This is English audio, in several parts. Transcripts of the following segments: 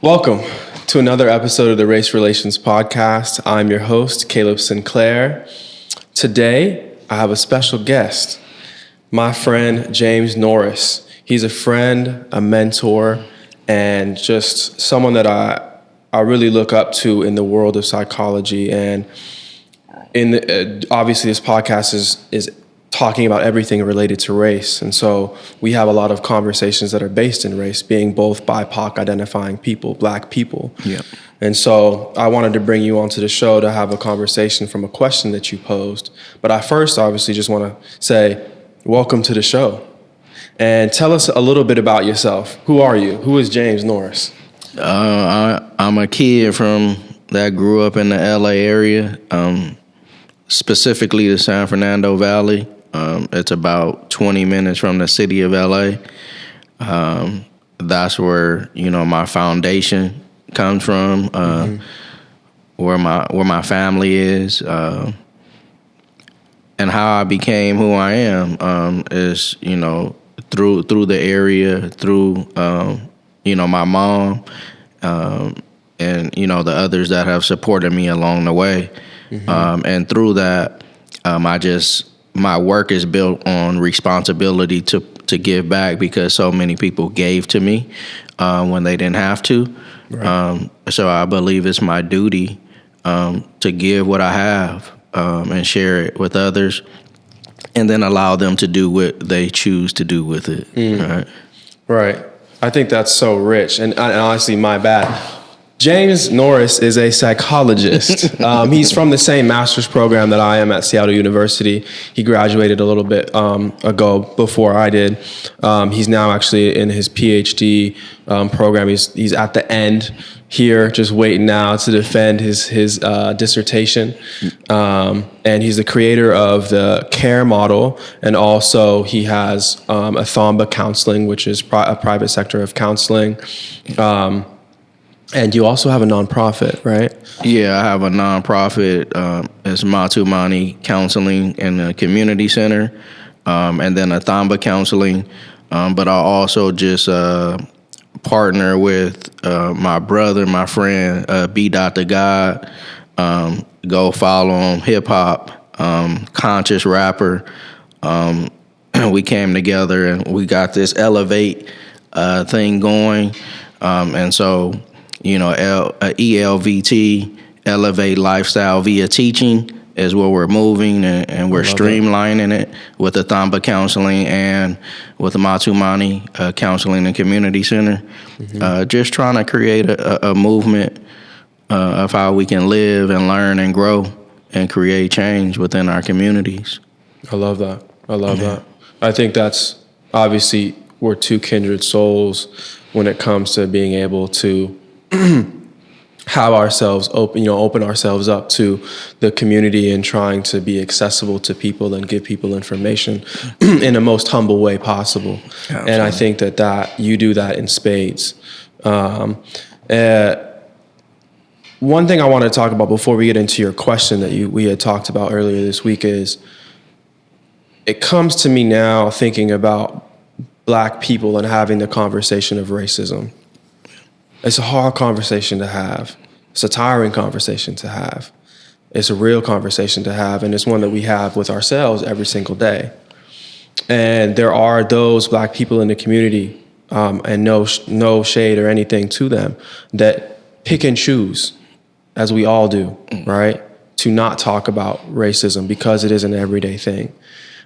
Welcome to another episode of the Race Relations Podcast. I'm your host, Kaleb Sinclair. Today, I have a special guest, my friend, James Norris. He's a friend, a mentor, and just someone that I really look up to in the world of psychology. And obviously, this podcast is talking about everything related to race. And so we have a lot of conversations that are based in race, being both BIPOC identifying people, Black people. Yeah. And so I wanted to bring you onto the show to have a conversation from a question that you posed. But I first obviously just want to say, welcome to the show. And tell us a little bit about yourself. Who are you? Who is James Norris? I'm a kid that grew up in the LA area, specifically the San Fernando Valley. It's about 20 minutes from the city of LA. That's where, my foundation comes from, where my family is, and how I became who I am, is, through the area, through, my mom, and, the others that have supported me along the way. And through that, my work is built on responsibility to give back, because so many people gave to me when they didn't have to. Right. So I believe it's my duty to give what I have and share it with others, and then allow them to do what they choose to do with it. Right. I think that's so rich. And honestly, my bad. James Norris is a psychologist. He's from the same master's program that I am at Seattle University. He graduated a little bit ago before I did. He's now actually in his PhD program. He's at the end here, just waiting now to defend his dissertation. And he's the creator of the CARE model, and also he has Autonomy counseling, which is a private sector of counseling. And you also have a nonprofit, right? Yeah, I have a nonprofit. It's Autonomy Counseling and the Community Center, and then Autonomy Counseling. But I also just partner with my brother, my friend, B. Dr. God. Go follow him, hip hop, conscious rapper. We came together and we got this Elevate thing going, and so. ELVT, Elevate Lifestyle Via Teaching, is where we're moving, and we're streamlining it with the Thamba Counseling and with the Matumani Counseling and Community Center. Just trying to create a movement of how we can live and learn and grow and create change within our communities. I love that. That. I think that's obviously we're two kindred souls when it comes to being able to have ourselves open ourselves up to the community and trying to be accessible to people and give people information in the most humble way possible. Absolutely. And I think that you do that in spades. One thing I want to talk about before we get into your question that we had talked about earlier this week is, it comes to me now thinking about Black people and having the conversation of racism. It's a hard conversation to have. It's a tiring conversation to have. It's a real conversation to have, and it's one that we have with ourselves every single day. And there are those Black people in the community, and no shade or anything to them, that pick and choose, as we all do, right, to not talk about racism because it is an everyday thing.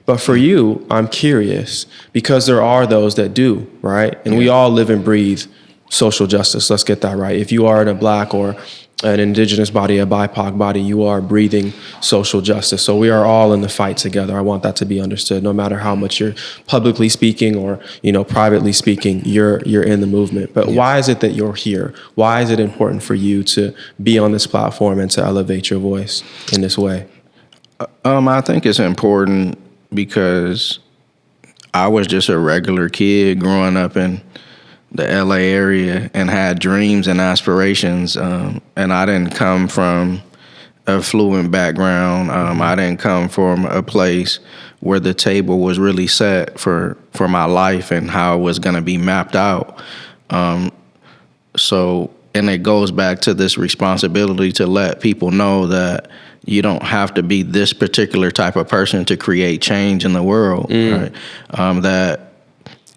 But for you, I'm curious, because there are those that do, right? And we all live and breathe social justice. Let's get that right. If you are in a Black or an Indigenous body, a BIPOC body, you are breathing social justice. So we are all in the fight together. I want that to be understood. No matter how much you're publicly speaking or privately speaking, you're in the movement. But why is it that you're here? Why is it important for you to be on this platform and to elevate your voice in this way? I think it's important because I was just a regular kid growing up in the LA area and had dreams and aspirations. And I didn't come from a fluent background. I didn't come from a place where the table was really set for my life and how it was going to be mapped out. So and it goes back to this responsibility to let people know that you don't have to be this particular type of person to create change in the world, right? That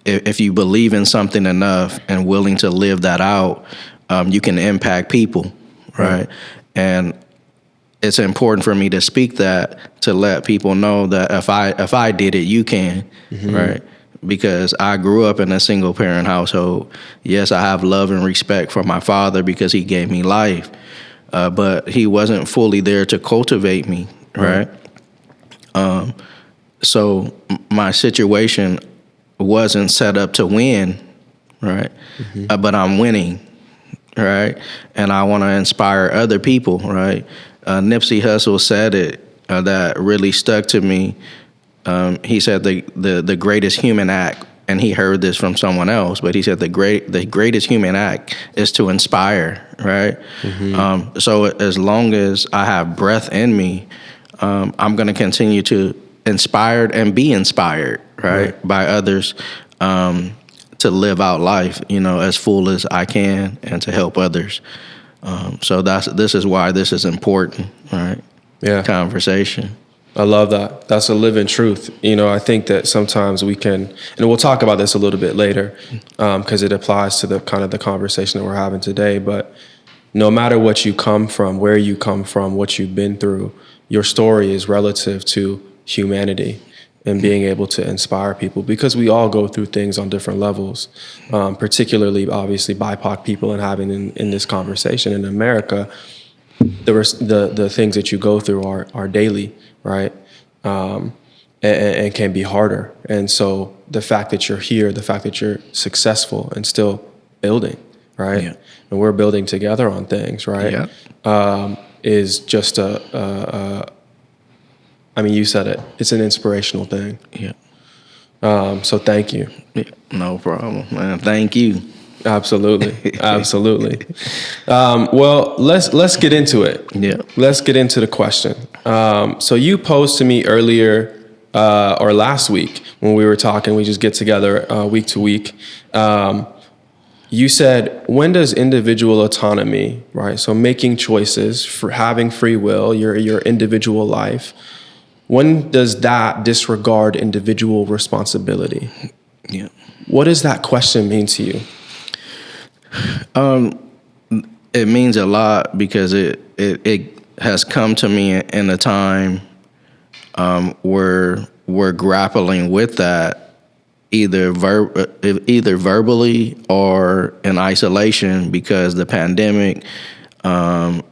if you believe in something enough and willing to live that out, you can impact people, right? And it's important for me to speak that, to let people know that if I did it, you can, right? Because I grew up in a single parent household. Yes, I have love and respect for my father because he gave me life, but he wasn't fully there to cultivate me, right? So my situation wasn't set up to win, right? But I'm winning, right? And I want to inspire other people, right? Nipsey Hussle said it that really stuck to me. He said the greatest human act, and he heard this from someone else, but he said the greatest human act is to inspire, right? So as long as I have breath in me, I'm going to continue to inspire and be inspired, right, by others, to live out life, as full as I can, and to help others. So this is why this is important, right? Yeah. Conversation. I love that. That's a living truth. I think that sometimes we can, and we'll talk about this a little bit later, because it applies to the kind of the conversation that we're having today. But no matter what you come from, where you come from, what you've been through, your story is relative to humanity and being able to inspire people, because we all go through things on different levels, particularly, obviously, BIPOC people, and having in this conversation in America, the things that you go through are daily, right? And can be harder. And so the fact that you're here, the fact that you're successful and still building, right? Yeah. And we're building together on things, right? Yeah. Is just I mean, you said it. It's an inspirational thing. Yeah. So thank you. Yeah, no problem, man. Thank you. Absolutely. Absolutely. Well, let's get into it. Yeah. Let's get into the question. So you posed to me earlier or last week when we were talking, we just get together week to week. You said, when does individual autonomy, right? So making choices, for having free will, your individual life, when does that disregard individual responsibility? Yeah. What does that question mean to you? It means a lot because it has come to me in a time where we're grappling with that, either verbally or in isolation, because the pandemic and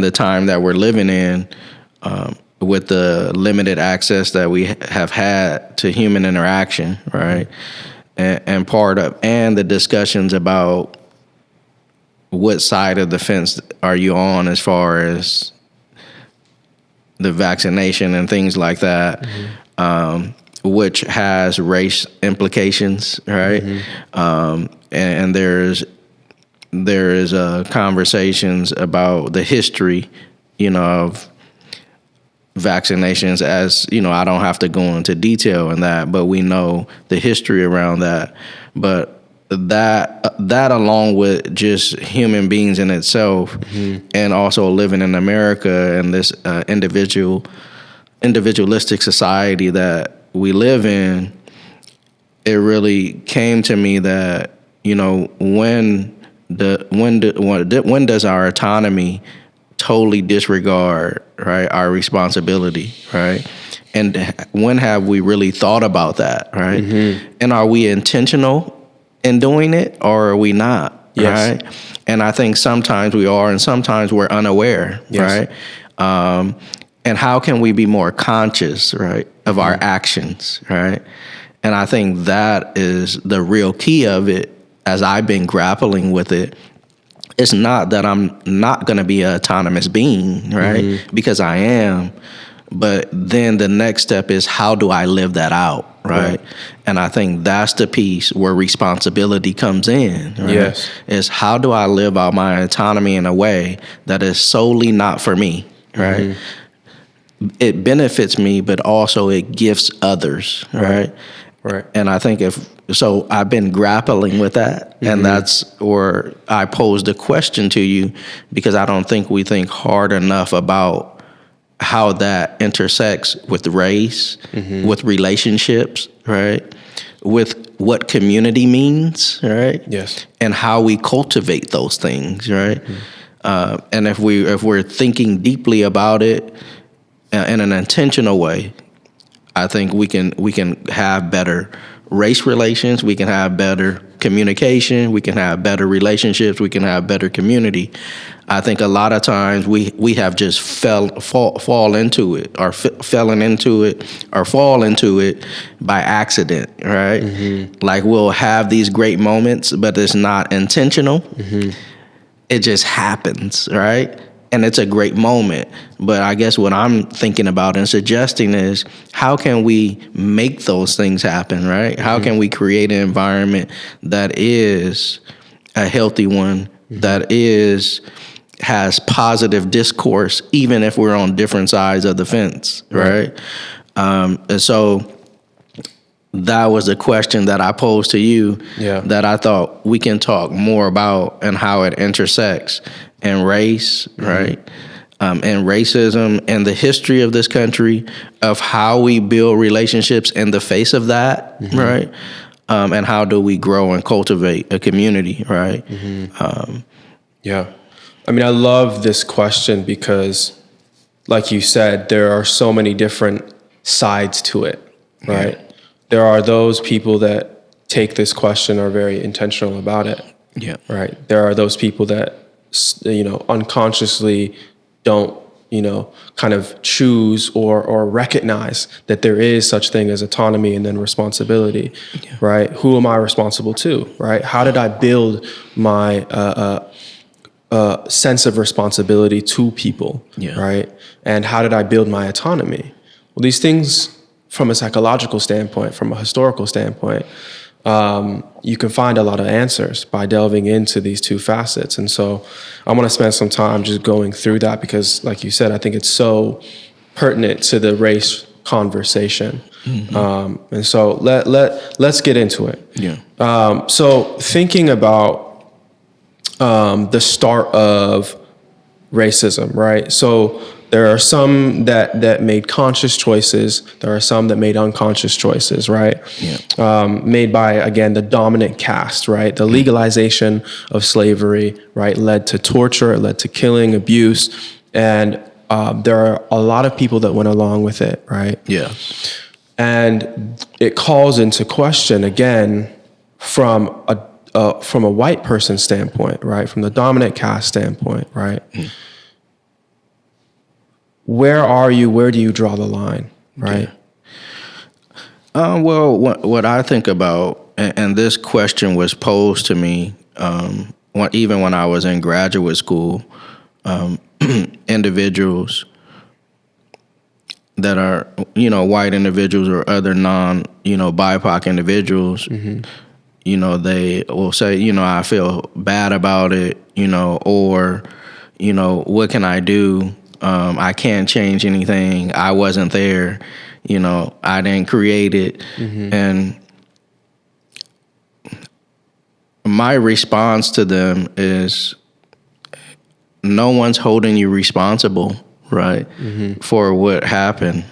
the time that we're living in, with the limited access that we have had to human interaction, right? And the discussions about what side of the fence are you on as far as the vaccination and things like that, which has race implications, right? And there is conversations about the history, of vaccinations, as I don't have to go into detail in that, but we know the history around that. But that along with just human beings in itself, and also living in America and this individualistic society that we live in, it really came to me that when does our autonomy totally disregard, right, our responsibility, right? And when have we really thought about that, right? And are we intentional in doing it, or are we not, right? And I think sometimes we are, and sometimes we're unaware, right? And how can we be more conscious, right, of our actions, right? And I think that is the real key of it, as I've been grappling with it. It's not that I'm not going to be an autonomous being, right? Because I am. But then the next step is, how do I live that out, right? And I think that's the piece where responsibility comes in, right? Is how do I live out my autonomy in a way that is solely not for me, right? It benefits me, but also it gifts others, right? Right. And I think I've been grappling with that, and that's where I posed a question to you, because I don't think we think hard enough about how that intersects with race, with relationships, right? With what community means, right? Yes. And how we cultivate those things, right? And if we're thinking deeply about it in an intentional way, I think we can have better race relations, we can have better communication, we can have better relationships, we can have better community. I think a lot of times we have just fall into it, or fall into it by accident, right? Like, we'll have these great moments, but it's not intentional. It just happens, right? And it's a great moment. But I guess what I'm thinking about and suggesting is, how can we make those things happen, right? How can we create an environment that is a healthy one, that has positive discourse, even if we're on different sides of the fence, right? And so that was a question that I posed to you, that I thought we can talk more about, and how it intersects in race, right? And racism, and the history of this country, of how we build relationships in the face of that, right? And how do we grow and cultivate a community, right? Yeah. I mean, I love this question because, like you said, there are so many different sides to it, right? Yeah. There are those people that take this question, are very intentional about it. Yeah. Right. There are those people that, unconsciously don't, kind of choose or recognize that there is such thing as autonomy and then responsibility, right? Who am I responsible to, right? How did I build my sense of responsibility to people, right? And how did I build my autonomy? Well, these things, from a psychological standpoint, from a historical standpoint, you can find a lot of answers by delving into these two facets. And so I want to spend some time just going through that because, like you said, I think it's so pertinent to the race conversation. And so let's get into it. Yeah. So thinking about the start of racism, right? So there are some that made conscious choices. There are some that made unconscious choices, right? Yeah. Made by, again, the dominant caste, right? The legalization of slavery, right, led to torture, it led to killing, abuse, and there are a lot of people that went along with it, right? Yeah. And it calls into question, again, from a white person standpoint, right? From the dominant caste standpoint, right? Where are you? Where do you draw the line, right? Well, what I think about, and this question was posed to me even when I was in graduate school, individuals that are, white individuals or other BIPOC individuals, they will say, I feel bad about it, or, what can I do? I can't change anything. I wasn't there. I didn't create it. And my response to them is, no one's holding you responsible, right, for what happened.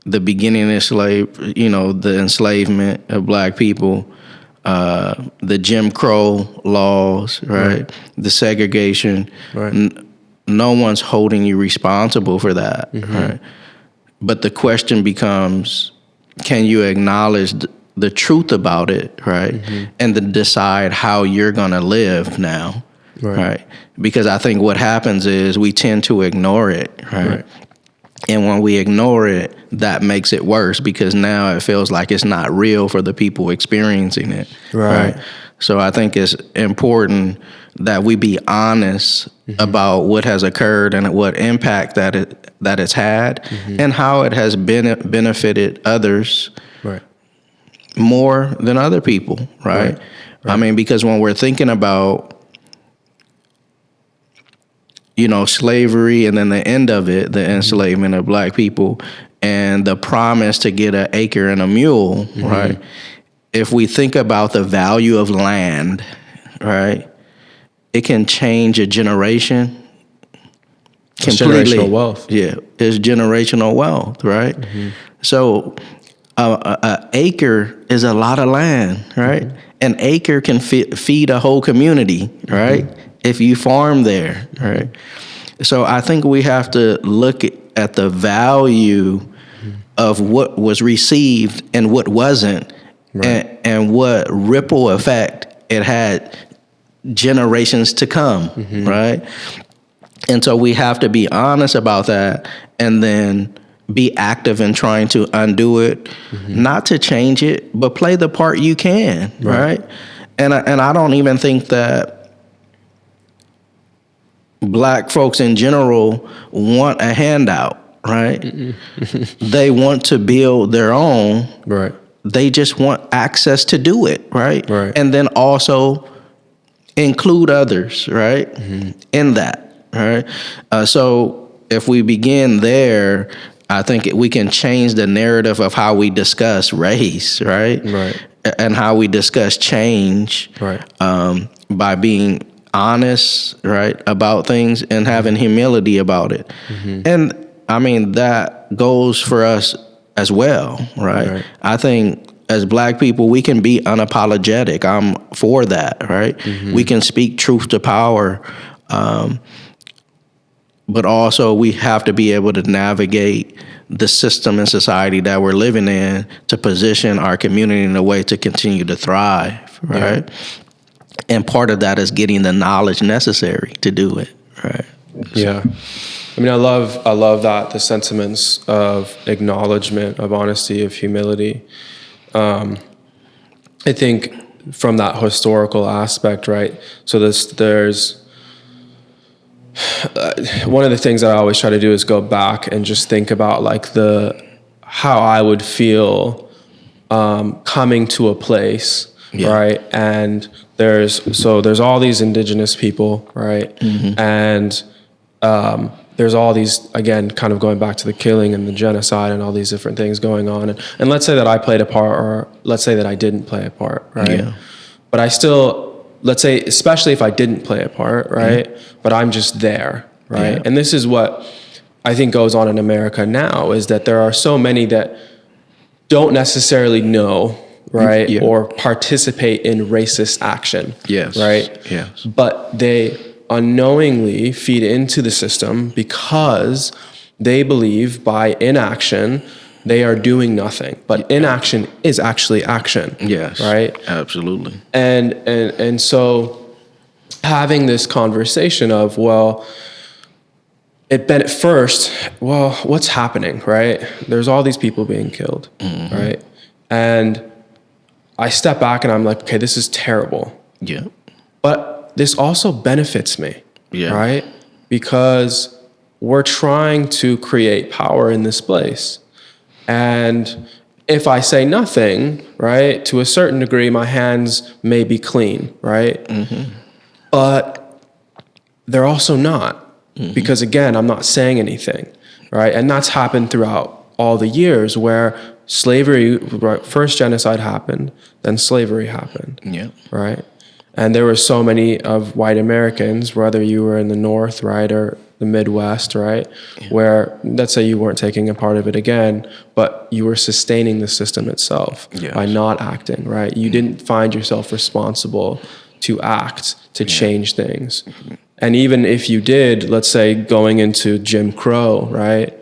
The beginning of the enslavement of Black people, the Jim Crow laws, right? The segregation. Right. No one's holding you responsible for that, right? But the question becomes, can you acknowledge the truth about it, right? And then decide how you're going to live now, right? Because I think what happens is we tend to ignore it, right? And when we ignore it, that makes it worse because now it feels like it's not real for the people experiencing it, right? So I think it's important that we be honest about what has occurred and what impact that it's had and how it has benefited others more than other people, right? I mean, because when we're thinking about slavery, and then the end of it, the enslavement of black people, and the promise to get an acre and a mule, right? If we think about the value of land, right, it can change a generation completely. Generational wealth. Yeah, it's generational wealth, right? So an acre is a lot of land, right? An acre can feed a whole community, right? If you farm there, right? So I think we have to look at the value of what was received and what wasn't, and what ripple effect it had generations to come, right? And so we have to be honest about that, and then be active in trying to undo it, not to change it, but play the part you can, right? And I don't even think that black folks in general want a handout, right? They want to build their own. Right. They just want access to do it, right? Right. And then also include others, right? In that, right? So if we begin there, I think we can change the narrative of how we discuss race, right? Right. And how we discuss change, Right. By being honest, right, about things and having humility about it. And I mean, that goes for us as well, right? I think as black people, we can be unapologetic. I'm for that, right? We can speak truth to power, but also we have to be able to navigate the system and society that we're living in to position our community in a way to continue to thrive, right? And part of that is getting the knowledge necessary to do it, right? Yeah. I mean, I love that, the sentiments of acknowledgement, of honesty, of humility. I think from that historical aspect, right? So there's one of the things that I always try to do is go back and just think about like how I would feel coming to a place, right? And there's all these indigenous people, right? And there's all these, again, kind of going back to the killing and the genocide and all these different things going on. And let's say that I played a part, or let's say that I didn't play a part, right? But I still, let's say, especially if I didn't play a part, right? But I'm just there, right? And this is what I think goes on in America now, is that there are so many that don't necessarily know, right? Or participate in racist action, right? But they unknowingly feed into the system because they believe by inaction they are doing nothing, but inaction is actually action. Right. Absolutely. And so having this conversation of, well, at first, well, what's happening, right? There's all these people being killed, right? And I step back and I'm like, okay, this is terrible. But this also benefits me, right? Because we're trying to create power in this place. And if I say nothing, right, to a certain degree, my hands may be clean, right? But they're also not, because again, I'm not saying anything, right? And that's happened throughout all the years where slavery, first genocide happened, then slavery happened, right? And there were so many of white Americans, whether you were in the North, right, or the Midwest, right, where, let's say you weren't taking a part of it again, but you were sustaining the system itself by not acting, right? You didn't find yourself responsible to act, to change things. And even if you did, let's say going into Jim Crow, right?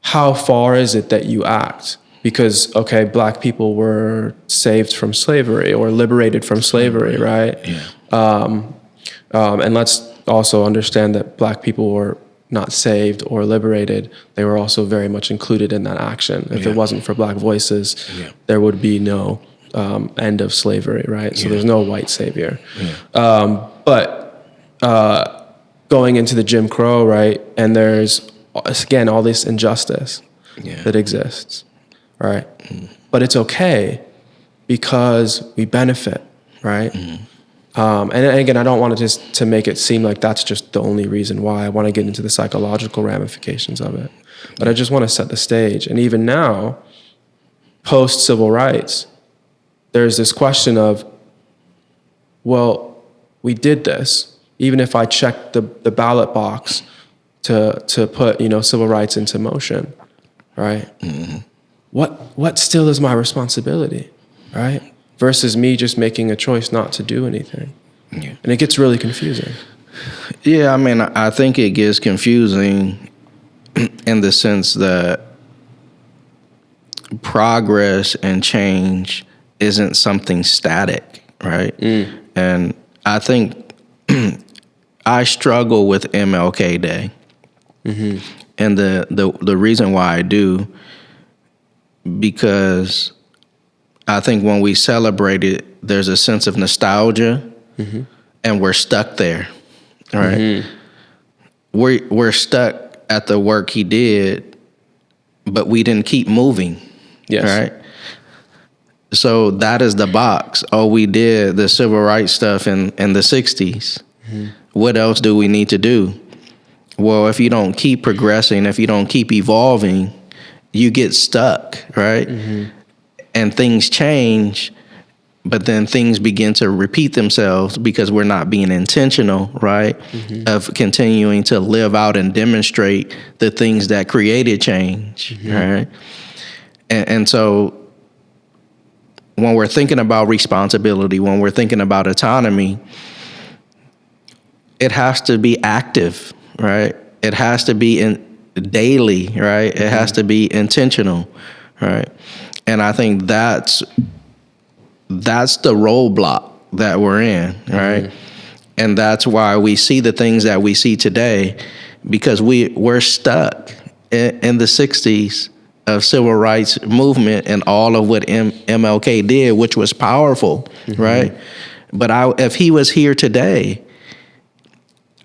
How far is it that you act? Because, okay, black people were saved from slavery or liberated from slavery, right? And let's also understand that black people were not saved or liberated. They were also very much included in that action. If it wasn't for black voices, there would be no end of slavery, right? So there's no white savior. But going into the Jim Crow, right? And there's, again, all this injustice that exists. Right. But it's okay because we benefit, right? And again, I don't want to just to make it seem like that's just the only reason why. I want to get into the psychological ramifications of it. But I just want to set the stage. And even now, post-civil rights, there's this question of, well, we did this. Even if I checked the ballot box to put, civil rights into motion, right? Mm-hmm. What still is my responsibility, right? Versus me just making a choice not to do anything. Yeah. And it gets really confusing. Yeah, I mean, I think it gets confusing in the sense that progress and change isn't something static, right? And I think I struggle with MLK Day. Mm-hmm. And the reason why I do, because I think when we celebrate it, there's a sense of nostalgia, mm-hmm. and we're stuck there, right? Mm-hmm. We're stuck at the work he did, but we didn't keep moving, yes. Right? So that is the box. Oh, we did the civil rights stuff in the 60s. Mm-hmm. What else do we need to do? Well, if you don't keep progressing, if you don't keep evolving, you get stuck, right? Mm-hmm. And things change, but then things begin to repeat themselves because we're not being intentional, right? Mm-hmm. Of continuing to live out and demonstrate the things that created change, mm-hmm. right? And so when we're thinking about responsibility, when we're thinking about autonomy, it has to be active, right? It has to be daily, right? It has to be intentional, right? And I think that's the roadblock that we're in, right? Mm-hmm. And that's why we see the things that we see today, because we're stuck in the 60s of civil rights movement and all of what MLK did, which was powerful, mm-hmm. right? But if he was here today,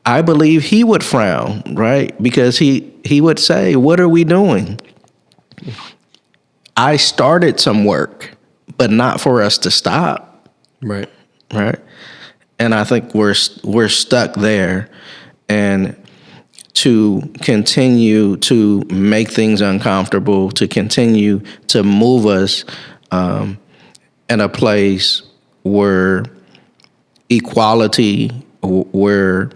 I believe he would frown, right? Because he would say, what are we doing? I started some work, but not for us to stop. Right. Right. And I think we're stuck there, and to continue to make things uncomfortable, to continue to move us in a place where equality, where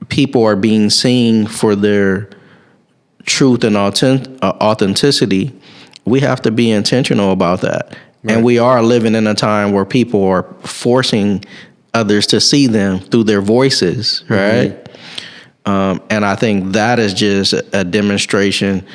people are being seen for their truth and authenticity, we have to be intentional about that. Right. And we are living in a time where people are forcing others to see them through their voices, right? Mm-hmm. And I think that is just a demonstration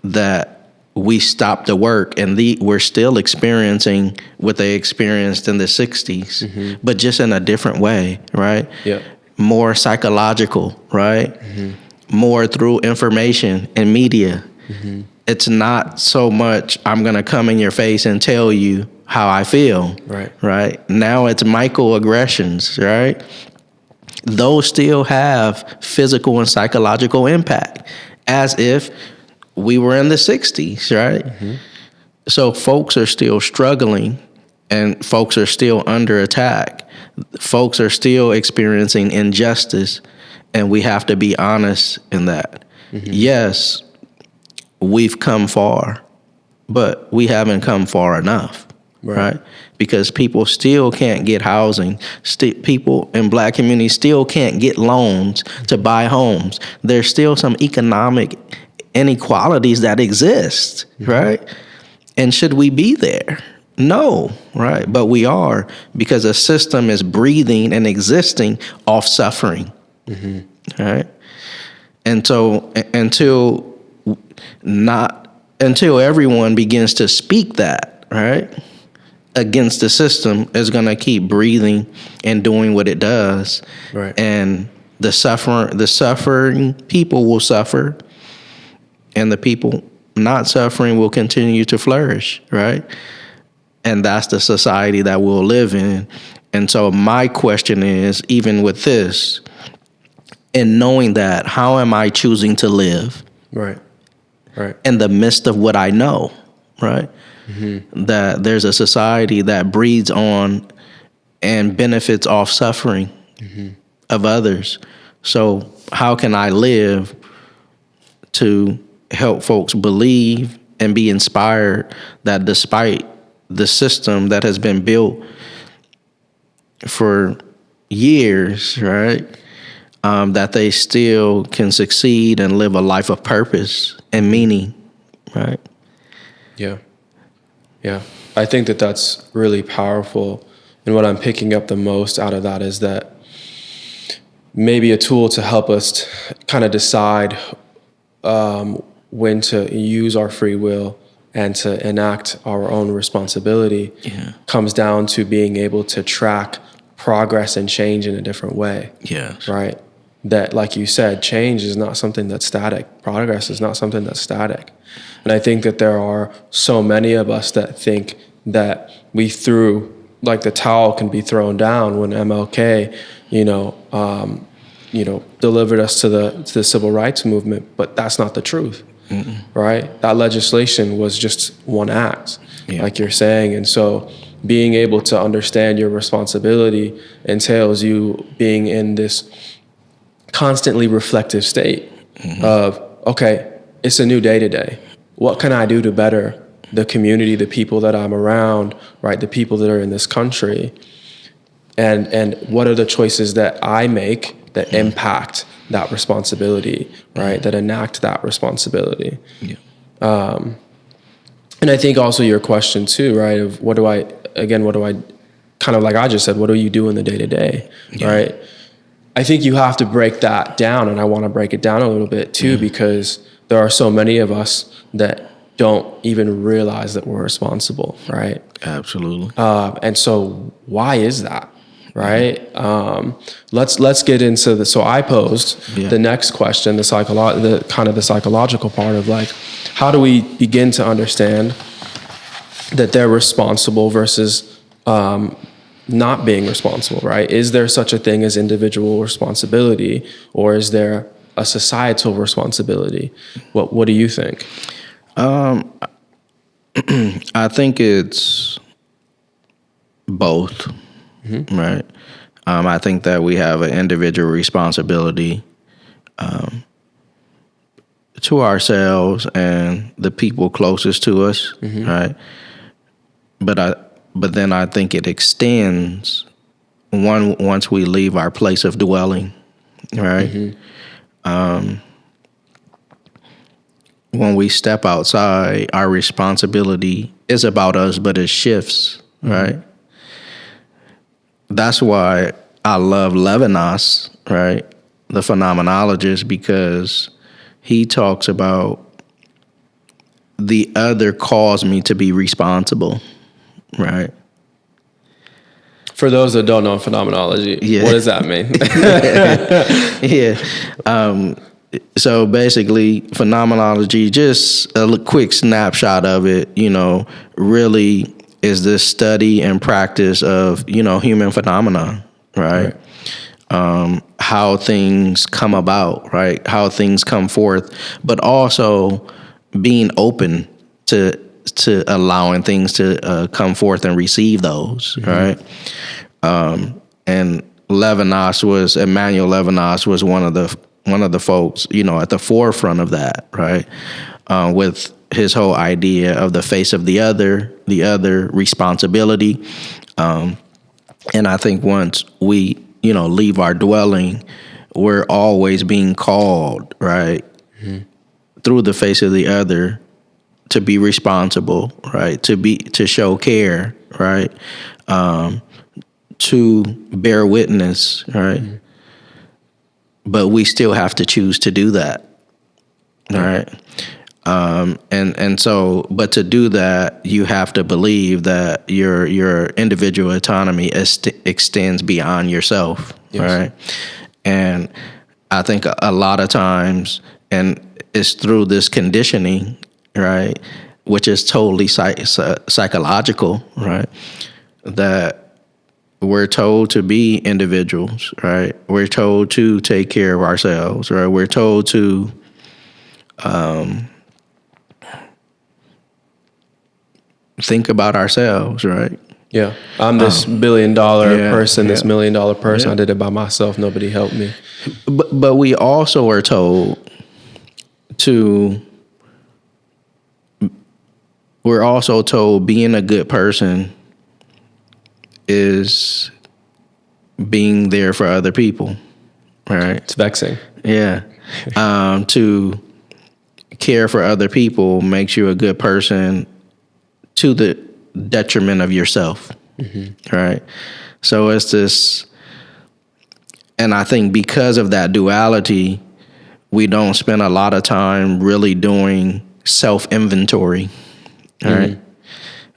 that we stopped the work, and we're still experiencing what they experienced in the 60s, mm-hmm. but just in a different way, right? Yeah. More psychological, right? Mm-hmm. More through information and media. Mm-hmm. It's not so much I'm going to come in your face and tell you how I feel, right? Now it's microaggressions, right? Those still have physical and psychological impact, as if we were in the 60s, right? Mm-hmm. So folks are still struggling, and folks are still under attack. Folks are still experiencing injustice, and we have to be honest in that. Mm-hmm. Yes, we've come far, but we haven't come far enough, right? Because people still can't get housing. People in Black communities still can't get loans to buy homes. There's still some economic inequalities that exist, mm-hmm. right? And should we be there? No, right? But we are, because a system is breathing and existing off suffering, mm-hmm. right? And so until everyone begins to speak that, right, against the system, is going to keep breathing and doing what it does. Right. And the suffering people will suffer, and the people not suffering will continue to flourish, right? And that's the society that we'll live in. And so my question is, even with this, and knowing that, how am I choosing to live? Right. In the midst of what I know, right? Mm-hmm. That there's a society that breeds on and benefits off suffering of others. So how can I live to help folks believe and be inspired that despite the system that has been built for years, right, that they still can succeed and live a life of purpose and meaning, right? Yeah. Yeah. I think that that's really powerful. And what I'm picking up the most out of that is that maybe a tool to help us kind of decide when to use our free will and to enact our own responsibility comes down to being able to track progress and change in a different way. Yes. Right? That, like you said, change is not something that's static. Progress is not something that's static. And I think that there are so many of us that think that we threw, like the towel can be thrown down when MLK, delivered us to the civil rights movement, but that's not the truth, right? That legislation was just one act, like you're saying. And so being able to understand your responsibility entails you being in this constantly reflective state of, okay, it's a new day today. What can I do to better the community, the people that I'm around, right? The people that are in this country. And what are the choices that I make that impact that responsibility, right? That enact that responsibility. Yeah. And I think also your question too, right? Of what do I kind of like I just said, what do you do in the day to day, right? I think you have to break that down, and I want to break it down a little bit too, because there are so many of us that don't even realize that we're responsible, right? Absolutely. And so why is that, right? Let's get into the. So I posed the next question, the psychological part of like, how do we begin to understand that they're responsible versus not being responsible, right? Is there such a thing as individual responsibility, or is there a societal responsibility? What do you think? I think it's both, right? I think that we have an individual responsibility to ourselves and the people closest to us, right? But then I think it extends once we leave our place of dwelling, right? When we step outside, our responsibility is about us, but it shifts, right? That's why I love Levinas, right? The phenomenologist, because he talks about the other caused me to be responsible, right? For those that don't know phenomenology, what does that mean? So basically, phenomenology, just a quick snapshot of it, really is this study and practice of, human phenomena, right? How things come about, right? How things come forth, but also being open to allowing things to come forth and receive those, right? And Emmanuel Levinas was one of the folks, at the forefront of that, right? With his whole idea of the face of the other responsibility. And I think once we, leave our dwelling, we're always being called, right? Through the face of the other to be responsible, right? To show care, right? To bear witness, right? But we still have to choose to do that, all right? And so, but to do that, you have to believe that your individual autonomy extends beyond yourself, right? And I think a lot of times, and it's through this conditioning, right, which is totally psychological, right, that we're told to be individuals, right? We're told to take care of ourselves, right? We're told to think about ourselves, right? Yeah. I'm this billion-dollar person, this yeah. million-dollar person. Yeah. I did it by myself. Nobody helped me. But we also are told we're also told being a good person is being there for other people, right? It's vexing. Yeah. To care for other people makes you a good person to the detriment of yourself, right? So it's this, and I think because of that duality, we don't spend a lot of time really doing self-inventory, right?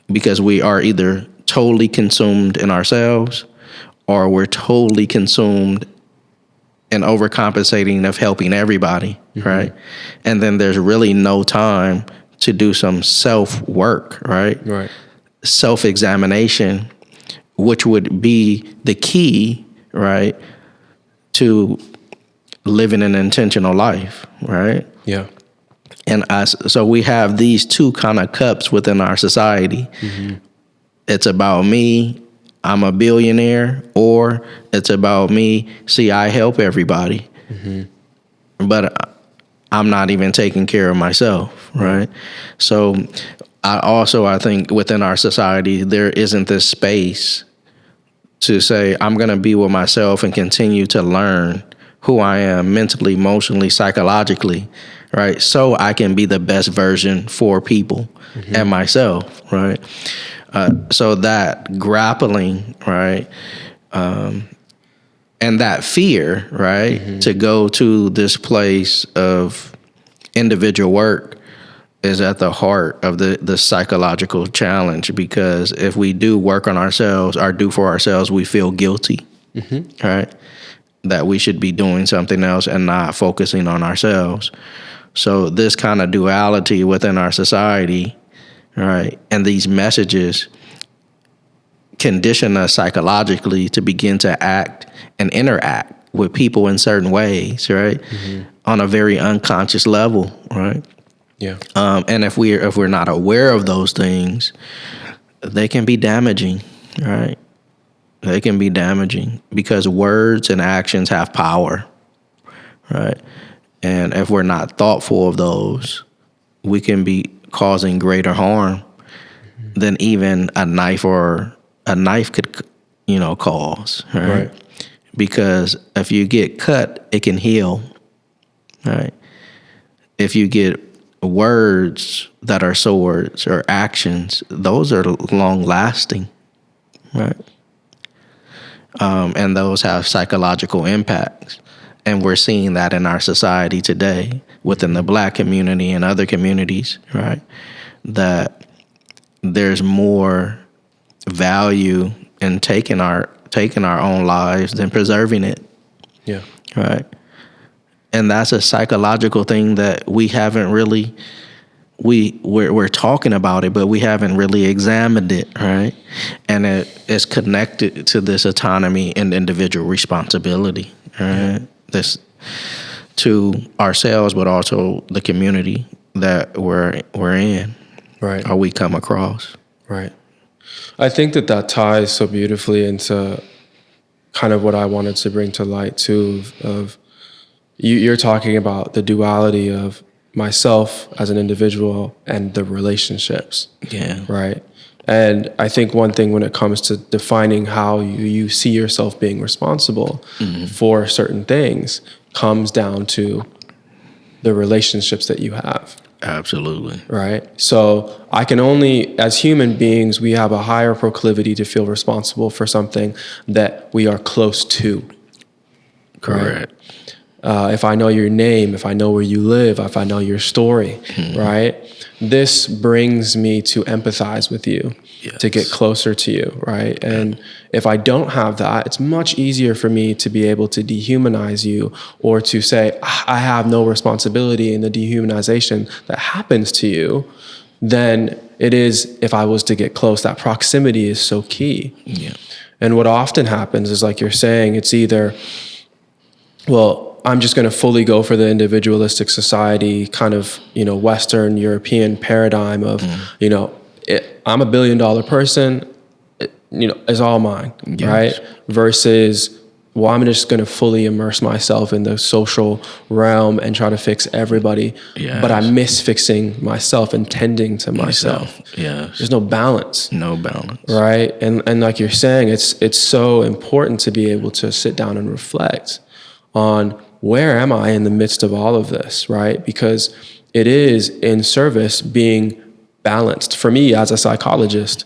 Because we are either totally consumed in ourselves or we're totally consumed in overcompensating of helping everybody, right? And then there's really no time to do some self-work, right? Right. Self-examination, which would be the key, right, to living an intentional life, right? Yeah. And so we have these two kind of cups within our society. It's about me, I'm a billionaire, or it's about me, see, I help everybody. But I'm not even taking care of myself, right? So I think within our society, there isn't this space to say, I'm going to be with myself and continue to learn who I am mentally, emotionally, psychologically, right? So I can be the best version for people and myself, right? So that grappling, right? And that fear, right? To go to this place of individual work is at the heart of the psychological challenge, because if we do work on ourselves or do for ourselves, we feel guilty, right? That we should be doing something else and not focusing on ourselves. So this kind of duality within our society, right, and these messages condition us psychologically to begin to act and interact with people in certain ways, right, on a very unconscious level, right? Yeah. And if we're not aware of those things, they can be damaging, right? They can be damaging because words and actions have power, right? And if we're not thoughtful of those, we can be causing greater harm than even a knife could, cause, right? Because if you get cut, it can heal, right? If you get words that are swords or actions, those are long lasting, right? And those have psychological impacts. And we're seeing that in our society today within the Black community and other communities, right? That there's more value in taking our own lives than preserving it. Yeah. Right. And that's a psychological thing that we haven't really, we're talking about it, but we haven't really examined it, right? And it is connected to this autonomy and individual responsibility, right? This to ourselves, but also the community that we're in, Right. or we come across. Right. I think that ties so beautifully into kind of what I wanted to bring to light too, of you're talking about the duality of myself as an individual and the relationships. Yeah. Right. And I think one thing when it comes to defining how you see yourself being responsible for certain things comes down to the relationships that you have. Absolutely. Right. So I can only, as human beings, we have a higher proclivity to feel responsible for something that we are close to. Correct. Right? If I know your name, if I know where you live, if I know your story, right? This brings me to empathize with you, to get closer to you, right? And if I don't have that, it's much easier for me to be able to dehumanize you or to say, I have no responsibility in the dehumanization that happens to you than it is if I was to get close. That proximity is so key. Yeah. And what often happens is, like you're saying, it's either, well, I'm just going to fully go for the individualistic society kind of, Western European paradigm of, I'm $1 billion person. is all mine, Yes. right? Versus, well, I'm just going to fully immerse myself in the social realm and try to fix everybody, Yes. but I miss fixing myself and tending to myself. Yes. There's no balance. No balance. Right. And like you're saying, it's so important to be able to sit down and reflect on where am I in the midst of all of this, right? Because it is in service being balanced. For me, as a psychologist,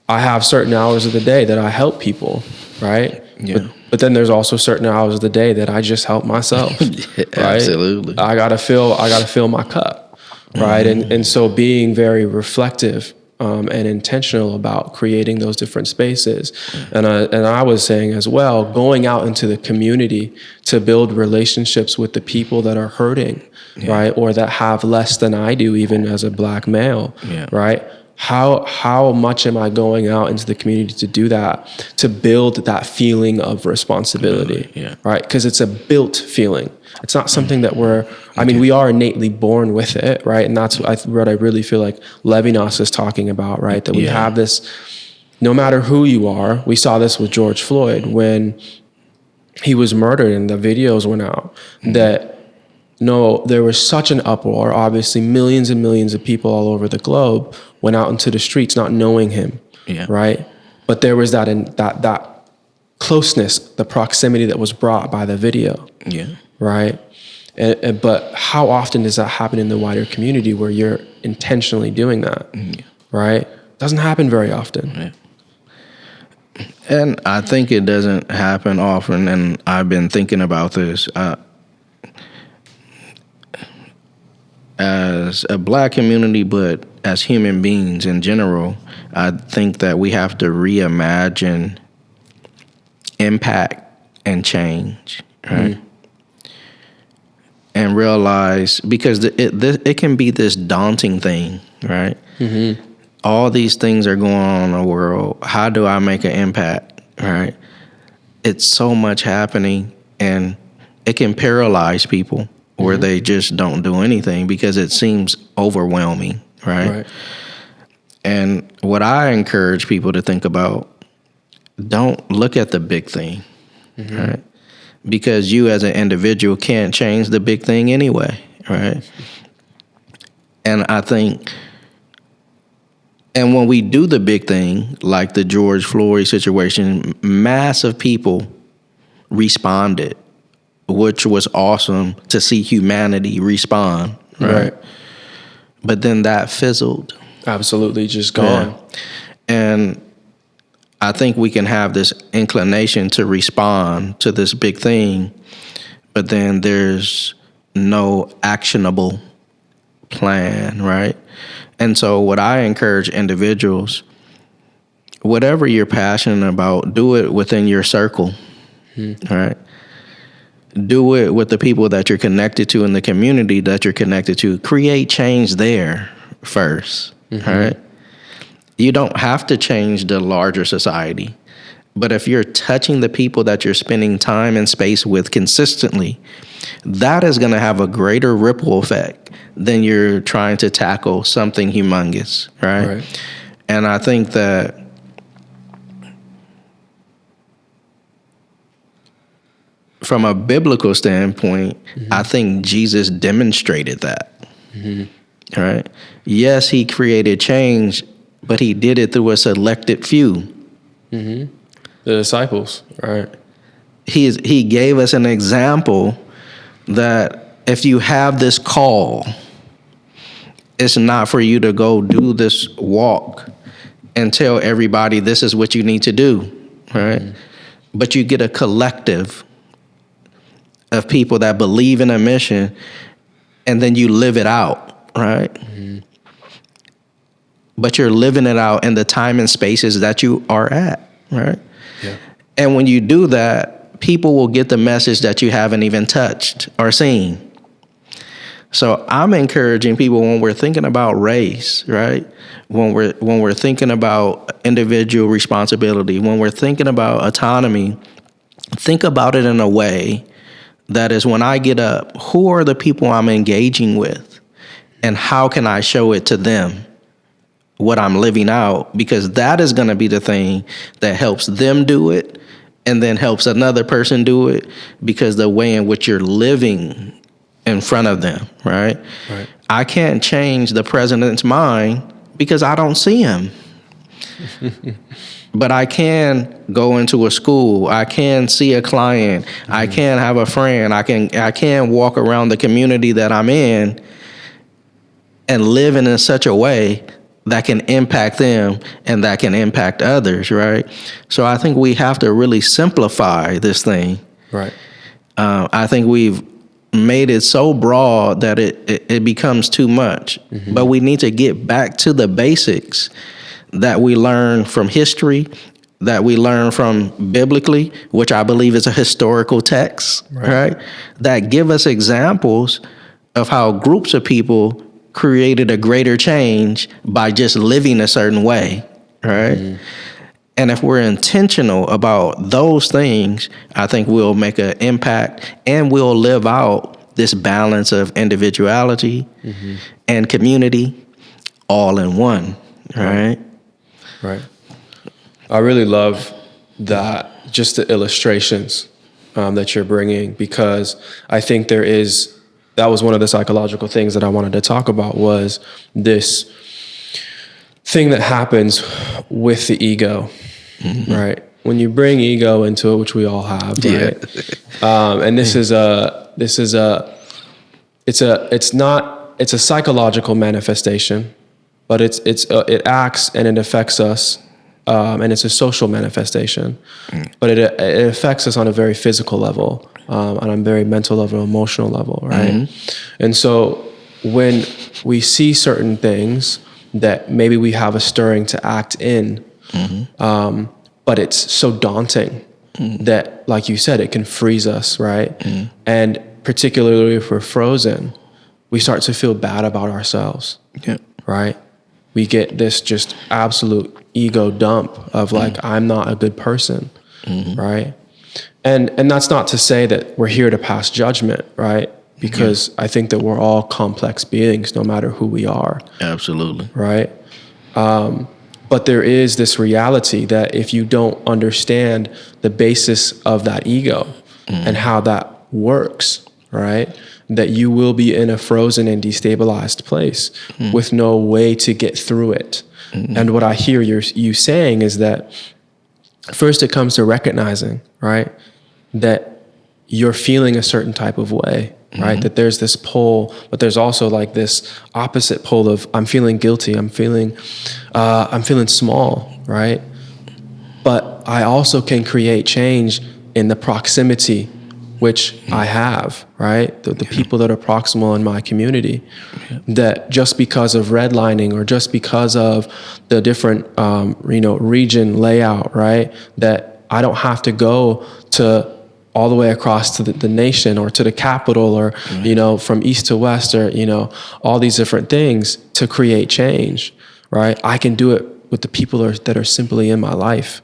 I have certain hours of the day that I help people, right? Yeah. But then there's also certain hours of the day that I just help myself. Right? Absolutely. I gotta fill my cup, right? And so being very reflective and intentional about creating those different spaces. And I was saying as well, going out into the community to build relationships with the people that are hurting, right? Or that have less than I do, even as a Black male, right? How much am I going out into the community to do that, to build that feeling of responsibility, right? Because it's a built feeling. It's not something that we are innately born with it, right? And that's what I really feel like Levinas is talking about, right? That we have this, no matter who you are. We saw this with George Floyd when he was murdered and the videos went out, that there was such an uproar. Obviously, millions and millions of people all over the globe went out into the streets not knowing him, right? But there was that closeness, the proximity that was brought by the video, right? But how often does that happen in the wider community where you're intentionally doing that, right? It doesn't happen very often. And I think it doesn't happen often, and I've been thinking about this. As a Black community, but as human beings in general, I think that we have to reimagine impact and change, right? And realize, because it can be this daunting thing, right? All these things are going on in the world. How do I make an impact, right? It's so much happening, and it can paralyze people where they just don't do anything because it seems overwhelming, right? And what I encourage people to think about, don't look at the big thing, right? Because you as an individual can't change the big thing anyway, right? And I think, and when we do the big thing, like the George Floyd situation, massive people responded, which was awesome to see humanity respond, right? But then that fizzled. Absolutely, just gone. And I think we can have this inclination to respond to this big thing, but then there's no actionable plan, right? And so what I encourage individuals, whatever you're passionate about, do it within your circle, right? Do it with the people that you're connected to in the community that you're connected to. Create change there first, right? You don't have to change the larger society. But if you're touching the people that you're spending time and space with consistently, that is going to have a greater ripple effect than you're trying to tackle something humongous, right? And I think that from a biblical standpoint, I think Jesus demonstrated that, right? Yes, he created change, but he did it through a selected few. The disciples, right? He gave us an example that if you have this call, it's not for you to go do this walk and tell everybody this is what you need to do, right? But you get a collective of people that believe in a mission, and then you live it out, right? But you're living it out in the time and spaces that you are at, right? And when you do that, people will get the message that you haven't even touched or seen. So I'm encouraging people, when we're thinking about race, right? When we're thinking about individual responsibility, when we're thinking about autonomy, think about it in a way that is, when I get up, who are the people I'm engaging with, and how can I show it to them, what I'm living out, because that is going to be the thing that helps them do it and then helps another person do it, because the way in which you're living in front of them, right? Right. I can't change the president's mind because I don't see him. But I can go into a school. I can see a client. I can have a friend. I can walk around the community that I'm in and live in such a way that can impact them and that can impact others, right? So I think we have to really simplify this thing. Right. I think we've made it so broad that it becomes too much. But we need to get back to the basics that we learn from history, that we learn from biblically, which I believe is a historical text, right? That give us examples of how groups of people created a greater change by just living a certain way, right? And if we're intentional about those things, I think we'll make an impact and we'll live out this balance of individuality and community all in one, right? Right. I really love that, just the illustrations that you're bringing, because I think that was one of the psychological things that I wanted to talk about, was this thing that happens with the ego, right? When you bring ego into it, which we all have, right? And it's a psychological manifestation, but it acts and it affects us, and it's a social manifestation, but it affects us on a very physical level, on a very mental level, emotional level, right? And so when we see certain things that maybe we have a stirring to act in, but it's so daunting that, like you said, it can freeze us, right? And particularly if we're frozen, we start to feel bad about ourselves, right? We get this just absolute ego dump of like, I'm not a good person, right? And that's not to say that we're here to pass judgment, right? Because I think that we're all complex beings, no matter who we are. Absolutely. Right? But there is this reality that if you don't understand the basis of that ego and how that works, right, that you will be in a frozen and destabilized place with no way to get through it. And what I hear you saying is that first it comes to recognizing, right, that you're feeling a certain type of way, right? That there's this pull, but there's also like this opposite pull of I'm feeling guilty, I'm feeling small, right? But I also can create change in the proximity which I have, right? The people that are proximal in my community, that just because of redlining or just because of the different, region layout, right? That I don't have to go to all the way across to the nation or to the capital or, from east to west or, all these different things to create change, right? I can do it with the people that are simply in my life,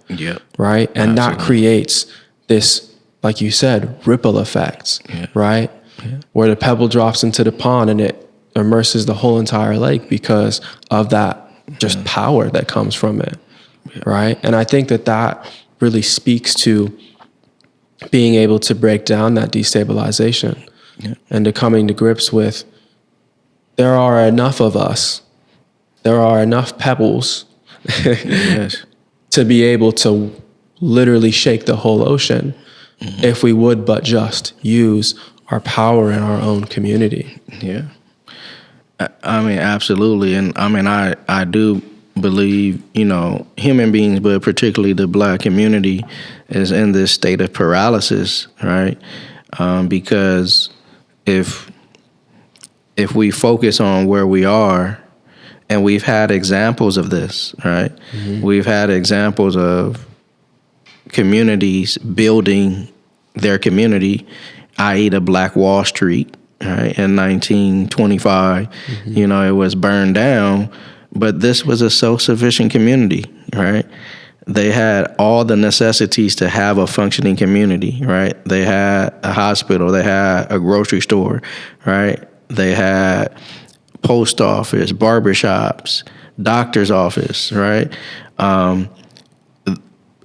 right? And that creates this, like you said, ripple effects, right? Where the pebble drops into the pond and it immerses the whole entire lake because of that just power that comes from it, right? And I think that really speaks to being able to break down that destabilization and to coming to grips with there are enough of us, there are enough pebbles to be able to literally shake the whole ocean. If we would but just use our power in our own community. Yeah. I mean, absolutely. And I mean, I do believe, human beings, but particularly the Black community is in this state of paralysis, right? Because if we focus on where we are, and we've had examples of this, right? We've had examples of communities building their community, i.e. the Black Wall Street, right? In 1925, it was burned down, but this was a self-sufficient community, right? They had all the necessities to have a functioning community, right? They had a hospital, they had a grocery store, right? They had post office, barbershops, doctor's office, right?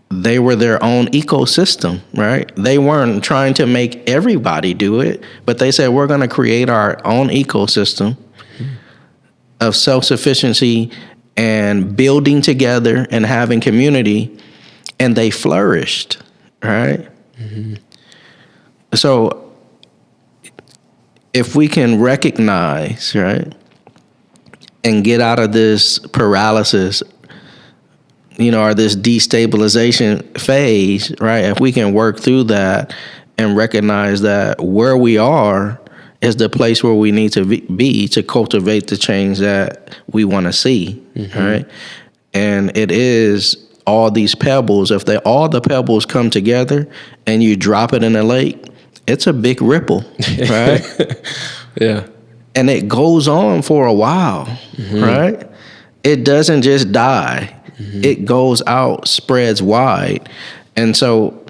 They were their own ecosystem, right? They weren't trying to make everybody do it, but they said, we're going to create our own ecosystem of self-sufficiency and building together and having community, and they flourished, right? So if we can recognize, right, and get out of this paralysis, or this destabilization phase, right? If we can work through that and recognize that where we are is the place where we need to be to cultivate the change that we want to see, right? And it is all these pebbles. If all the pebbles come together and you drop it in a lake, it's a big ripple, right? Yeah. And it goes on for a while, right? It doesn't just die. It goes out, spreads wide. And so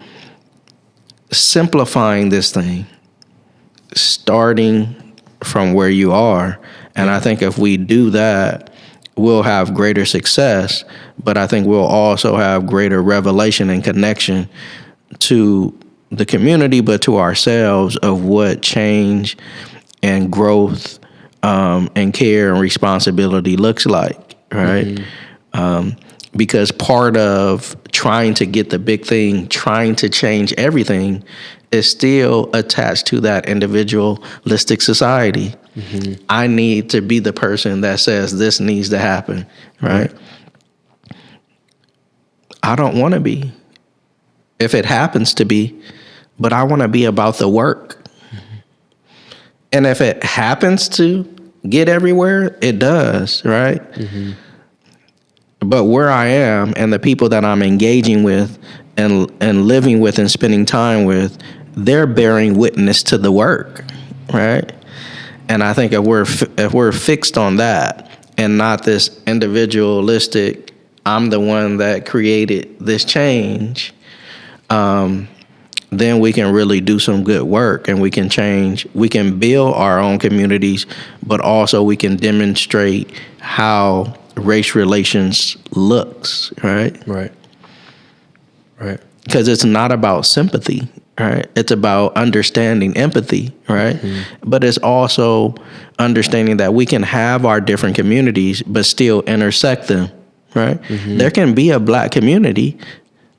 simplifying this thing, starting from where you are, and I think if we do that, we'll have greater success, but I think we'll also have greater revelation and connection to the community, but to ourselves of what change and growth and care and responsibility looks like, right? Because part of trying to get the big thing, trying to change everything, is still attached to that individualistic society. I need to be the person that says this needs to happen, right? I don't want to be, if it happens to be, but I want to be about the work. And if it happens to get everywhere, it does, right? But where I am and the people that I'm engaging with and living with and spending time with, they're bearing witness to the work, right? And I think if we're fixed on that and not this individualistic, I'm the one that created this change, then we can really do some good work and we can change. We can build our own communities, but also we can demonstrate how race relations looks, right? Right. Because it's not about sympathy, right? It's about understanding empathy, right? But it's also understanding that we can have our different communities, but still intersect them, right? There can be a Black community,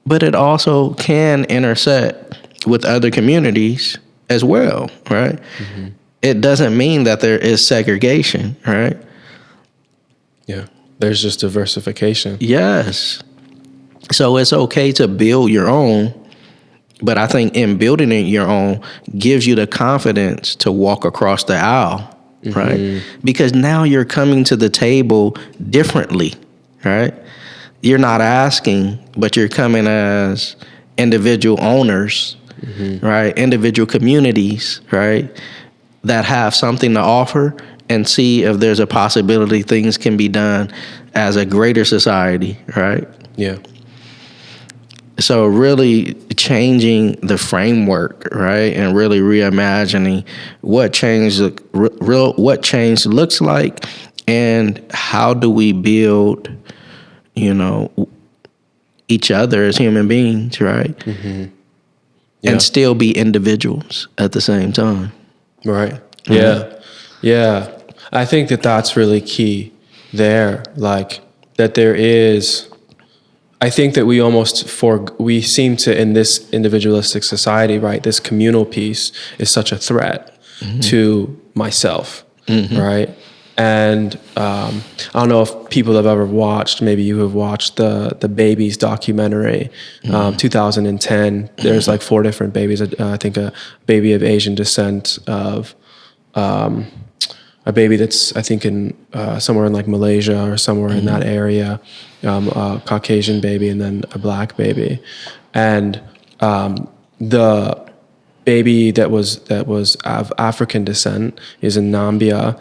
but it also can intersect with other communities as well, right? It doesn't mean that there is segregation, right? Yeah. There's just diversification. Yes. So it's okay to build your own, but I think in building it your own gives you the confidence to walk across the aisle, right? Because now you're coming to the table differently, right? You're not asking, but you're coming as individual owners, right? Individual communities, right? That have something to offer and see if there's a possibility things can be done as a greater society, right? Yeah. So really changing the framework, right, and really reimagining what change looks like, and how do we build, each other as human beings, right, and still be individuals at the same time. Right. Yeah. I think that that's really key there. Like that there is. I think that we seem to, in this individualistic society, right, this communal piece is such a threat to myself, right? And I don't know if people have ever watched, maybe you have watched the Babies documentary, 2010. There's like 4 different babies. I think a baby of Asian descent, of a baby that's, I think, in somewhere in like Malaysia or somewhere in that area, a Caucasian baby, and then a Black baby. And the baby that was of African descent is in Nambia.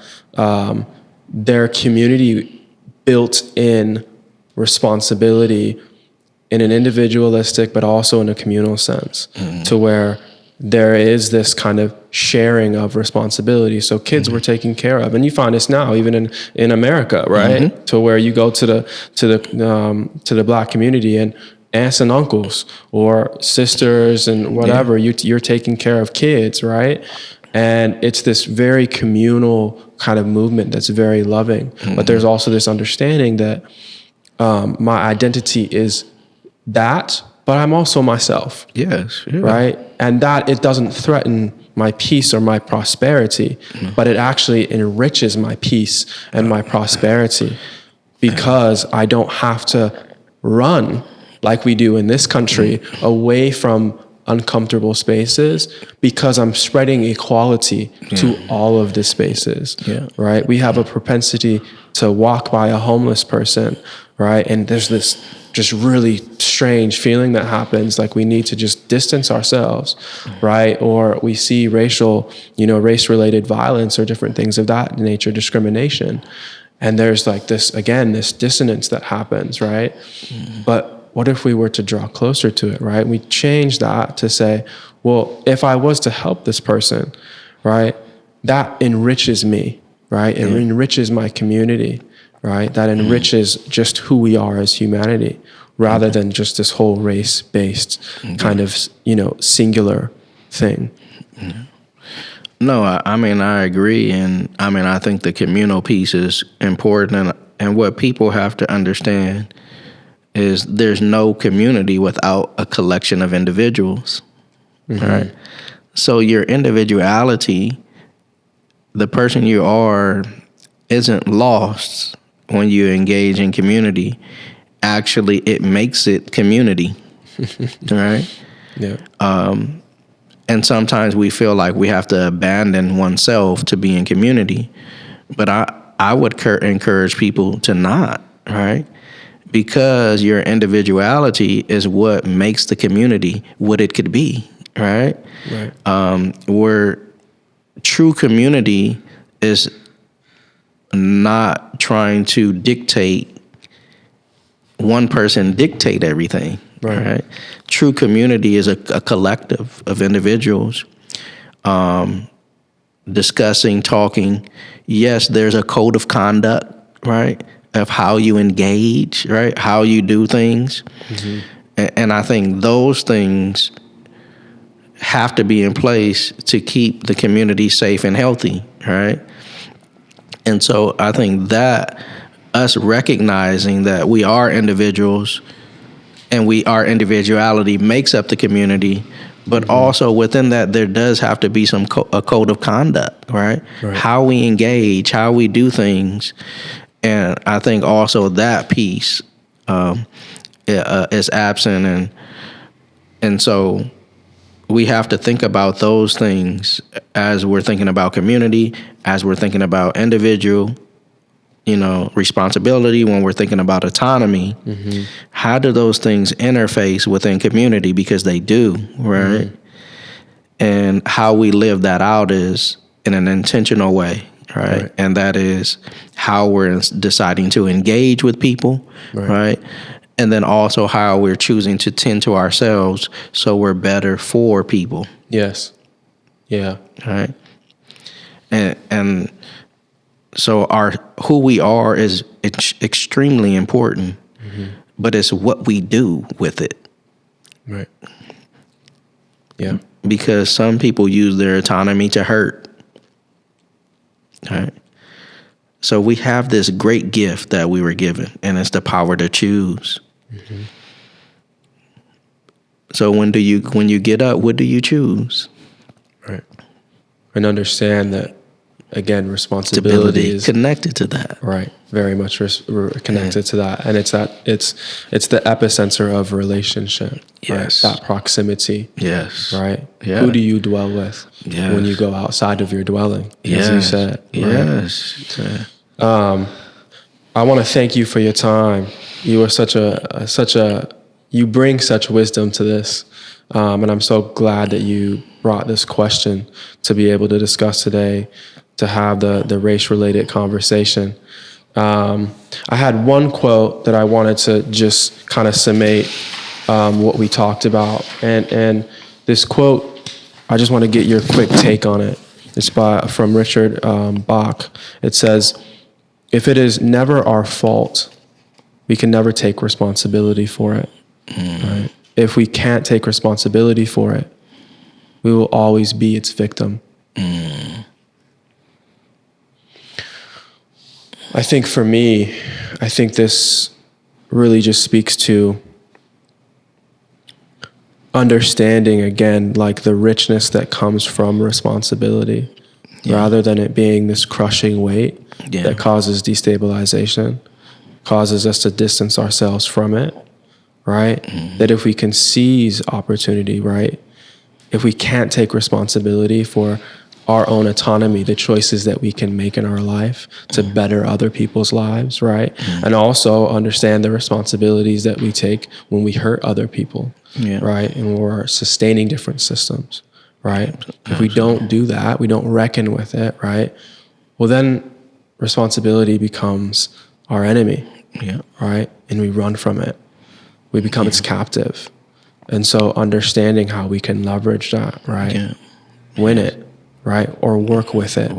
Their community built in responsibility in an individualistic but also in a communal sense, to where there is this kind of sharing of responsibility. So kids were taken care of, and you find this now even in America, right? To where you go to the Black community, and aunts and uncles or sisters and whatever, you're taking care of kids, right? And it's this very communal kind of movement that's very loving. But there's also this understanding that my identity is that, but I'm also myself. Yes. Yeah. Right? And that it doesn't threaten my peace or my prosperity, but it actually enriches my peace and my prosperity, because I don't have to run like we do in this country away from uncomfortable spaces, because I'm spreading equality to all of the spaces, right? We have a propensity to walk by a homeless person, right? And there's this just really strange feeling that happens, like we need to just distance ourselves, right? Or we see race-related violence or different things of that nature, discrimination. And there's like this dissonance that happens, right? But what if we were to draw closer to it, right? We change that to say, well, if I was to help this person, right, that enriches me, right? It enriches my community, right? That enriches just who we are as humanity, rather than just this whole race-based kind of, singular thing. No, I agree. And I think the communal piece is important. And what people have to understand is there's no community without a collection of individuals, right? So your individuality, the person you are, isn't lost when you engage in community. Actually, it makes it community, right? Yeah. And sometimes we feel like we have to abandon oneself to be in community. But I would encourage people to not, right? Because your individuality is what makes the community what it could be, right? Where true community is not trying to dictate one person dictate everything, right? True community is a collective of individuals discussing, talking. Yes, there's a code of conduct, right, of how you engage, right, how you do things. And I think those things have to be in place to keep the community safe and healthy, right? And so I think that us recognizing that we are individuals and our individuality makes up the community, but also within that there does have to be a code of conduct, right? How we engage, how we do things. And I think also that piece is absent. And so we have to think about those things as we're thinking about community, as we're thinking about individual, responsibility, when we're thinking about autonomy. How do those things interface within community? Because they do, right? And how we live that out is in an intentional way, right? And that is how we're deciding to engage with people, right? And then also how we're choosing to tend to ourselves so we're better for people. Yes. Yeah. Right. And so who we are is extremely important, but it's what we do with it. Right. Yeah. Because some people use their autonomy to hurt. Right. So we have this great gift that we were given, and it's the power to choose. So when you get up, what do you choose? Right. And understand that, again, responsibility is connected to that. Right. Very much connected to that. And it's the epicenter of relationship. Yes. Right? That proximity. Yes. Right. Yeah. Who do you dwell with when you go outside of your dwelling? As you said. Yes. Right? I want to thank you for your time. You are you bring such wisdom to this. And I'm so glad that you brought this question to be able to discuss today, to have the race-related conversation. I had one quote that I wanted to just kind of summate what we talked about. And this quote I just want to get your quick take on it. It's from Richard Bach. It says, if it is never our fault, we can never take responsibility for it. Right? If we can't take responsibility for it, we will always be its victim. I think for me, I think this really just speaks to understanding, again, like the richness that comes from responsibility, rather than it being this crushing weight that causes destabilization, causes us to distance ourselves from it, right? That if we can seize opportunity, right? If we can't take responsibility for our own autonomy, the choices that we can make in our life to better other people's lives, right? And also understand the responsibilities that we take when we hurt other people, right? And we're sustaining different systems, right? If we don't do that, we don't reckon with it, right? Well, then responsibility becomes our enemy, right? And we run from it. We become its captive. And so understanding how we can leverage that, right? Win it, right? Or work with it.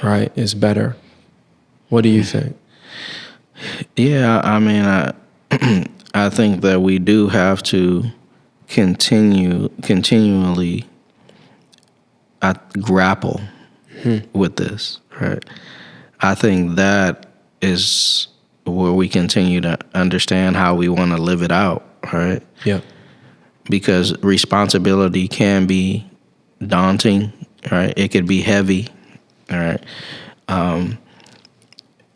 Right? Is better. What do you think? Yeah, I mean, I think that we do have to continually grapple with this, right? I think that is where we continue to understand how we want to live it out, right? Yeah. Because responsibility can be daunting, right? It could be heavy, all right?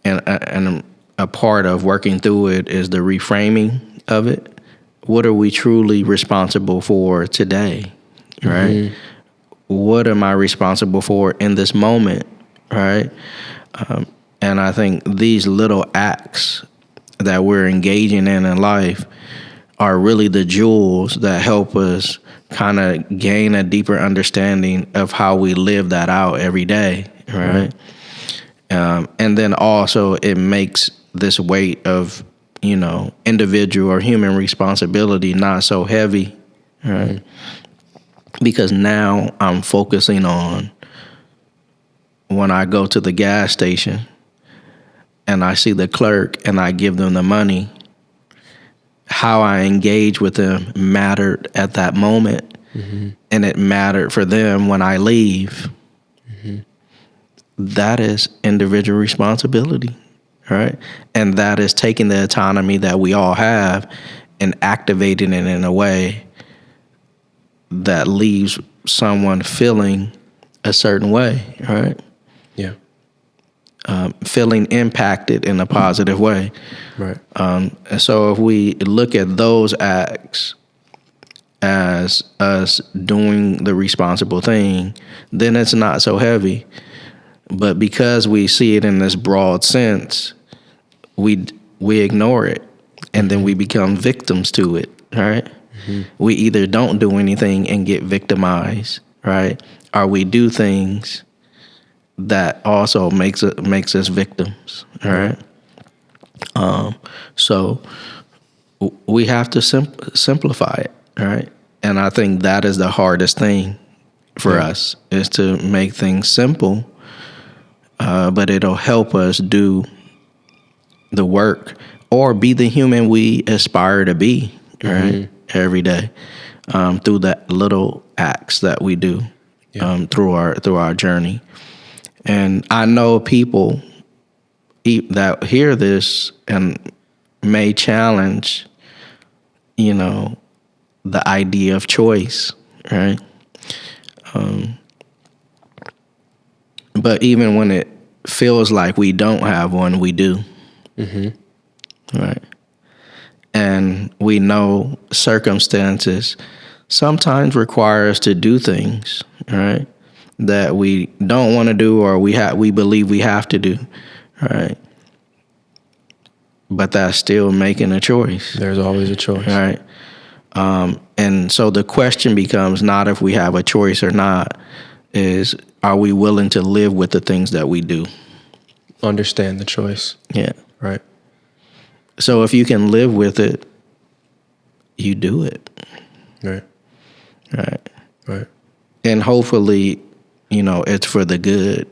And a part of working through it is the reframing of it. What are we truly responsible for today, right? What am I responsible for in this moment, right? And I think these little acts that we're engaging in life are really the jewels that help us kind of gain a deeper understanding of how we live that out every day, right? And then also it makes this weight of, individual or human responsibility not so heavy, right? Because now I'm focusing on when I go to the gas station and I see the clerk and I give them the money, how I engage with them mattered at that moment, and it mattered for them when I leave. That is individual responsibility, right? And that is taking the autonomy that we all have and activating it in a way that leaves someone feeling a certain way, right? Yeah. Feeling impacted in a positive way. Right. And so if we look at those acts as us doing the responsible thing, then it's not so heavy. But because we see it in this broad sense, we ignore it, and then we become victims to it, right? We either don't do anything and get victimized, right? Or we do things that also makes us victims, right? So we have to simplify it, right? And I think that is the hardest thing for us, is to make things simple, but it'll help us do the work or be the human we aspire to be, right? Every day, through the little acts that we do, through our journey. And I know people that hear this and may challenge, the idea of choice, right? But even when it feels like we don't have one, we do, right? And we know circumstances sometimes require us to do things, right, that we don't want to do, or we believe we have to do, right? But that's still making a choice. There's always a choice. Right. And so the question becomes not if we have a choice or not, is are we willing to live with the things that we do? Understand the choice. Yeah. Right. So if you can live with it, you do it. Right. Right. Right. and hopefully, it's for the good.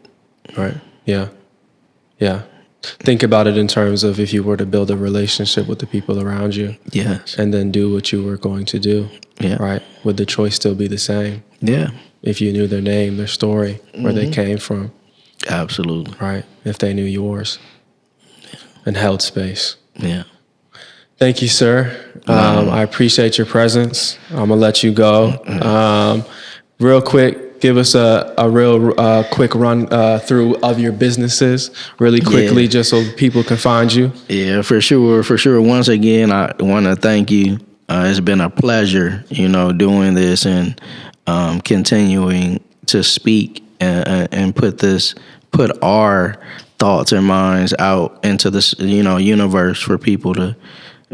Right. Yeah. Yeah. Think about it in terms of if you were to build a relationship with the people around you. Yes. And then do what you were going to do. Yeah. Right. Would the choice still be the same? Yeah. If you knew their name, their story, where they came from. Absolutely. Right. If they knew yours and held space. Yeah. Thank you, sir. I appreciate your presence. I'm going to let you go. Real quick, give us a real quick run through of your businesses really quickly, just so people can find you. Yeah, for sure. For sure. Once again, I want to thank you. It's been a pleasure, doing this and continuing to speak and put our thoughts and minds out into this, universe for people to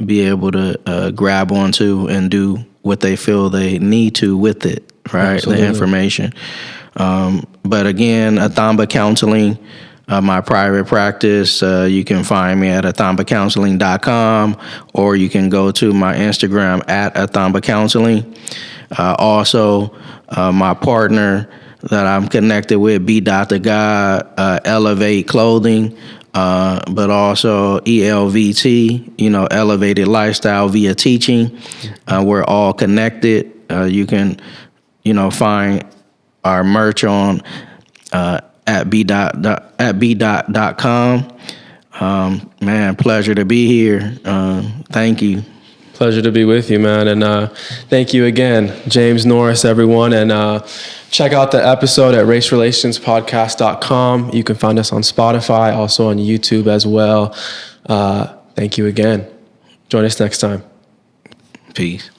be able to grab onto and do what they feel they need to with it, right? Absolutely. The information. But again, Athamba Counseling, my private practice, you can find me at athambacounseling.com, or you can go to my Instagram at Athamba Counseling. Also, my partner that I'm connected with, B. God, Elevate Clothing, but also ELVT, Elevated Lifestyle via Teaching. We're all connected. You can, find our merch on at b.com. Man, pleasure to be here. Thank you. Pleasure to be with you, man. And thank you again, James Norris, everyone. And check out the episode at racerelationspodcast.com. You can find us on Spotify, also on YouTube as well. Thank you again. Join us next time. Peace.